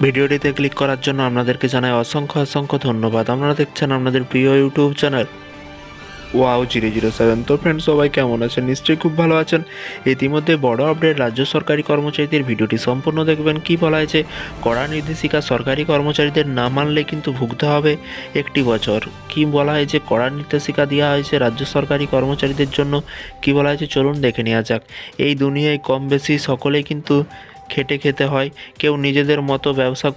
ভিডিওটিতে ক্লিক করার জন্য আপনাদেরকে জানাই অসংখ্য অসংখ্য ধন্যবাদ। আপনারা দেখছেন আপনাদের প্রিয় ইউটিউব চ্যানেল Wow007। তো ফ্রেন্ডস, সবাই কেমন আছেন? নিশ্চয়ই খুব ভালো আছেন। ইতিমধ্যে বড় আপডেট, রাজ্য সরকারি কর্মচারীদের ভিডিওটি সম্পূর্ণ দেখবেন। কি বলা হয়েছে? কড়া নির্দেশিকা, সরকারি কর্মচারীদের না মানলে কিন্তু ভুগতে হবে 1 বছর। কি বলা হয়েছে? কড়া নির্দেশিকা দেওয়া হয়েছে রাজ্য সরকারি কর্মচারীদের জন্য। কি বলা হয়েছে চলুন দেখে নেওয়া যাক। এই দুনিয়ায় কম বেশি সকলেই কিন্তু খেটে খেতে হয়। কেউ নিজেদের মতো ব্যবসা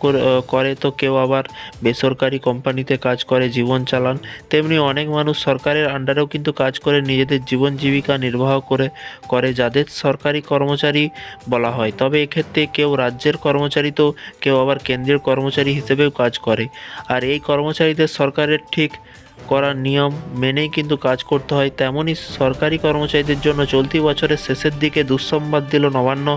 করে তো কেউ আবার বেসরকারি কোম্পানিতে কাজ করে জীবন চালান। তেমনি অনেক মানুষ সরকারের আন্ডারেও কিন্তু কাজ করে নিজেদের জীবন জীবিকা নির্বাহ করে যাদের সরকারি কর্মচারী বলা হয়। তবে এক্ষেত্রে কেউ রাজ্যের কর্মচারী তো কেউ আবার কেন্দ্রীয় কর্মচারী হিসেবেও কাজ করে। আর এই কর্মচারীদের সরকারের ঠিক করার নিয়ম মেনেই কিন্তু কাজ করতে হয়। তেমনই সরকারি কর্মচারীদের জন্য চলতি বছরের শেষের দিকে দুঃসংবাদ দিল নবান্ন।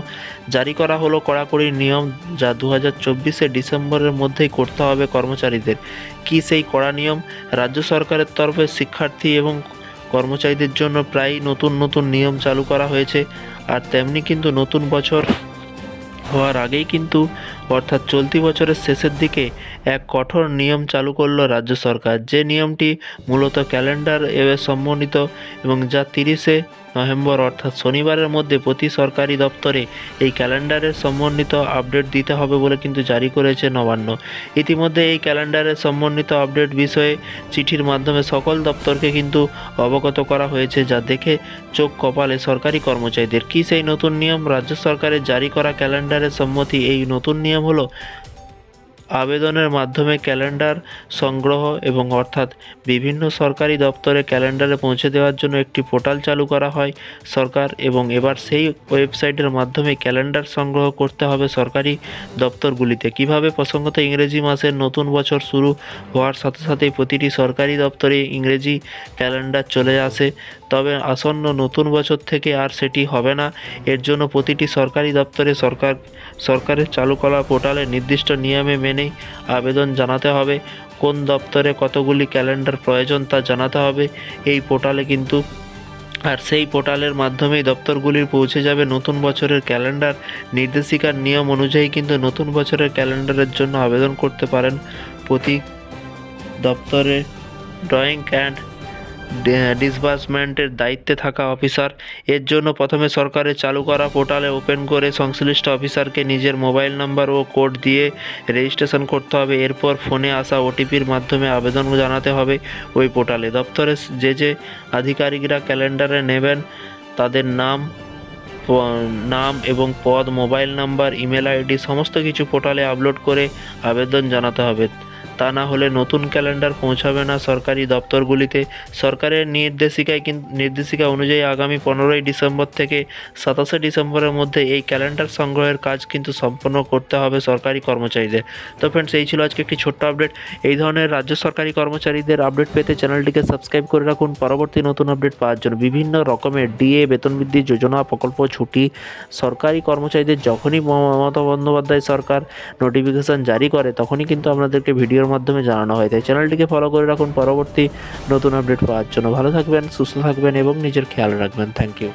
জারি করা হলো কড়াকড়ি নিয়ম, যা 2024 ডিসেম্বরের মধ্যেই করতে হবে কর্মচারীদের। কি সেই কড়া নিয়ম? রাজ্য সরকারের তরফে শিক্ষার্থী এবং কর্মচারীদের জন্য প্রায় নতুন নতুন নিয়ম চালু করা হয়েছে। আর তেমনি কিন্তু নতুন বছর হওয়ার আগেই কিন্তু অর্থাৎ চলতি বছরের শেষের দিকে এক কঠোর নিয়ম চালু করলো রাজ্য সরকার, যে নিয়মটি মূলত ক্যালেন্ডার সমন্বিত এবং যা 30শে নভেম্বর অর্থাৎ শনিবারের মধ্যে প্রতি সরকারি দপ্তরে এই ক্যালেন্ডারের সমন্বিত আপডেট দিতে হবে বলে কিন্তু জারি করেছে নবান্ন। ইতিমধ্যে এই ক্যালেন্ডারের সমন্বিত আপডেট বিষয়ে চিঠির মাধ্যমে সকল দপ্তরকে কিন্তু অবগত করা হয়েছে, যা দেখে চোখ কপালে সরকারি কর্মচারীদের। কি সেই নতুন নিয়ম? রাজ্য সরকারের জারি করা ক্যালেন্ডারের সম্মতি। এই নতুন নিয়ম হলো আবেদনের মাধ্যমে ক্যালেন্ডার সংগ্রহ এবং অর্থাৎ বিভিন্ন সরকারি দপ্তরে ক্যালেন্ডারে পৌঁছে দেওয়ার জন্য একটি পোর্টাল চালু করা হয় সরকার, এবং এবার সেই ওয়েবসাইটের মাধ্যমে ক্যালেন্ডার সংগ্রহ করতে হবে সরকারি দপ্তরগুলিতে। কিভাবে? প্রসঙ্গত ইংরেজি মাসের নতুন বছর শুরু হওয়ার সাথে সাথেই প্রতিটি সরকারি দপ্তরে ইংরেজি ক্যালেন্ডার চলে আসে। তবে আসন্ন নতুন বছর থেকে আর সেটি হবে না। এর জন্য প্রতিটি সরকারি দপ্তরে সরকারের চালু করা পোর্টালে নির্দিষ্ট নিয়মে মেনেই আবেদন জানাতে হবে। কোন দপ্তরে কতগুলি ক্যালেন্ডার প্রয়োজন তা জানাতে হবে এই পোর্টালে কিন্তু। আর সেই পোর্টালের মাধ্যমেই দপ্তরগুলির পৌঁছে যাবে নতুন বছরের ক্যালেন্ডার। নির্দেশিকার নিয়ম অনুযায়ী কিন্তু নতুন বছরের ক্যালেন্ডারের জন্য আবেদন করতে পারেন প্রতি দপ্তরে ড্রয়িং অ্যান্ড ডিসবার্সমেন্টের দায়িত্বে থাকা অফিসার। এর জন্য প্রথমে সরকারের চালু করা পোর্টালে ওপেন করে সংশ্লিষ্ট অফিসারকে নিজের মোবাইল নাম্বার ও কোড দিয়ে রেজিস্ট্রেশন করতে হবে। এরপর ফোনে আসা ওটিপির মাধ্যমে আবেদন জানাতে হবে ওই পোর্টালে। দপ্তরে যে আধিকারিকরা ক্যালেন্ডারে নেবেন তাদের নাম এবং পদ, মোবাইল নাম্বার, ইমেল আইডি সমস্ত কিছু পোর্টালে আপলোড করে আবেদন জানাতে হবে। তা না হলে নতুন ক্যালেন্ডার পৌঁছাবে না সরকারি দপ্তরগুলিতে। সরকারের নির্দেশিকা অনুযায়ী আগামী 15ই ডিসেম্বর থেকে 27শে ডিসেম্বরের মধ্যে এই ক্যালেন্ডার সংগ্রহের কাজ কিন্তু সম্পন্ন করতে হবে সরকারি কর্মচারীদের। তো ফ্রেন্ডস, এই ছিল আজকে একটি ছোট্ট আপডেট। এই ধরনের রাজ্য সরকারি কর্মচারীদের আপডেট পেতে চ্যানেলটিকে সাবস্ক্রাইব করে রাখুন পরবর্তী নতুন আপডেট পাওয়ার জন্য। বিভিন্ন রকমের ডিএ, বেতন বৃদ্ধি যোজনা, প্রকল্প, ছুটি সরকারি কর্মচারীদের যখনই মমতা বন্দ্যোপাধ্যায় সরকার নোটিফিকেশান জারি করে তখনই কিন্তু আপনাদেরকে ভিডিওর মাধ্যমে জানানো হয়। তাই চ্যানেলটিকে ফলো করে রাখুন পরবর্তী নতুন আপডেট পাওয়ার জন্য। ভালো থাকবেন, সুস্থ থাকবেন এবং নিজের খেয়াল রাখবেন। Thank you.